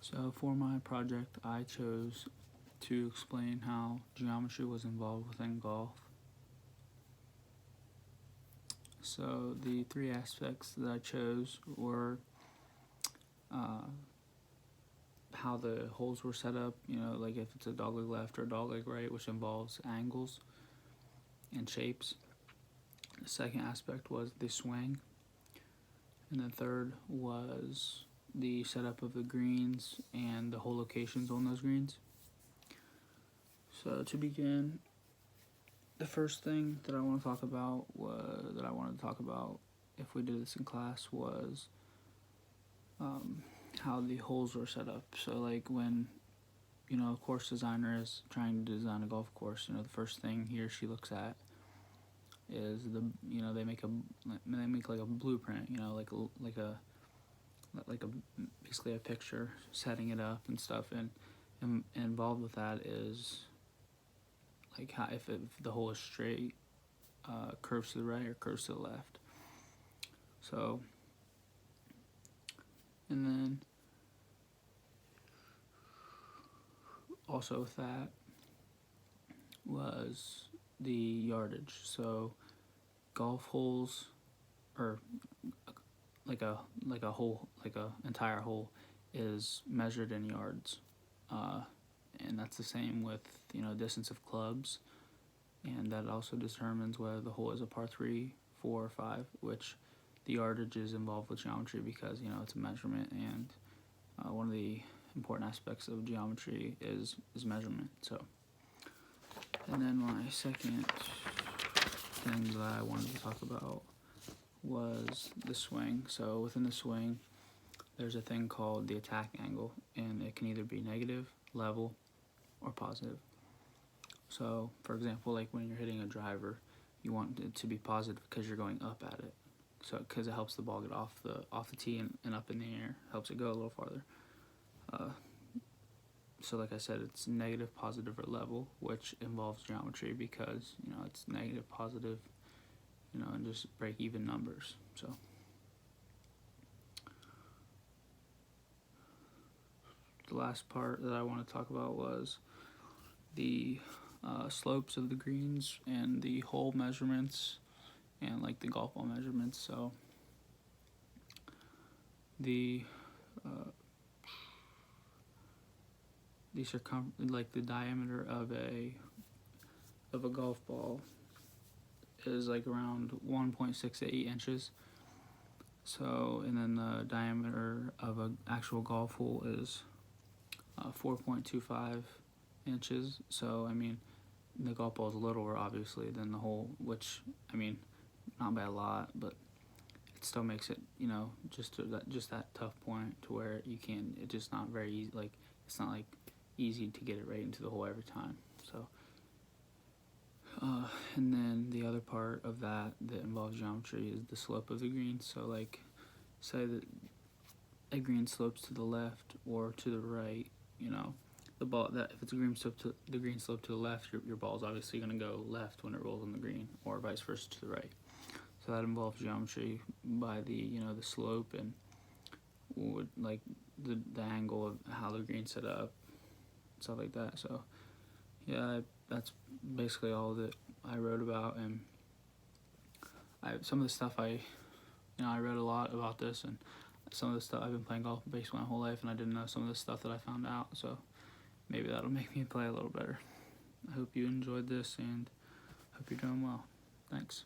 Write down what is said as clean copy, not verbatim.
So for my project, I chose to explain how geometry was involved within golf. So the three aspects that I chose were how the holes were set up, like if it's a dogleg left or a dogleg right, which involves angles and shapes. The second aspect was the swing. And the third was the setup of the greens and the hole locations on those greens. So to begin, the first thing that I want to talk about if we did this in class was how the holes were set up. So like when a course designer is trying to design a golf course, the first thing he or she looks at is they make like a blueprint, like a basically a picture setting it up and stuff, and involved with that is like how if the hole is straight, curves to the right or curves to the left. So, and then also with that was the yardage. So golf holes, or like a entire hole, is measured in yards, and that's the same with distance of clubs, and that also determines whether the hole is a par 3, 4, or 5, which the yardage is involved with geometry because it's a measurement, and one of the important aspects of geometry is measurement. So, and then my second thing that I wanted to talk about was the swing. So within the swing, there's a thing called the attack angle, and it can either be negative, level, or positive. So for example, like when you're hitting a driver, you want it to be positive because you're going up at it. So because it helps the ball get off the tee and up in the air, helps it go a little farther. So like I said, it's negative, positive, or level, which involves geometry because it's negative, positive, and just break even numbers. So the last part that I want to talk about was the slopes of the greens and the hole measurements and like the golf ball measurements. So the the diameter of a golf ball is like around 1.68 inches. So, and then the diameter of an actual golf hole is 4.25 inches. So, I mean, the golf ball is littler, obviously, than the hole, which, I mean, not by a lot, but it still makes it, just that tough point to where it's just not very easy, like, it's not, like, easy to get it right into the hole every time. So, and then the other part of that involves geometry is the slope of the green. So like, say that a green slopes to the left or to the right, the ball, that if it's a green slope to the left, your ball is obviously going to go left when it rolls on the green, or vice versa to the right. So that involves geometry by the the slope and like the angle of how the green's set up, stuff like that. So yeah, that's basically all that I wrote about, and some of the stuff I read a lot about this, and some of the stuff I've been playing golf basically my whole life, and I didn't know some of the stuff that I found out, so maybe that'll make me play a little better. I hope you enjoyed this, and hope you're doing well. Thanks.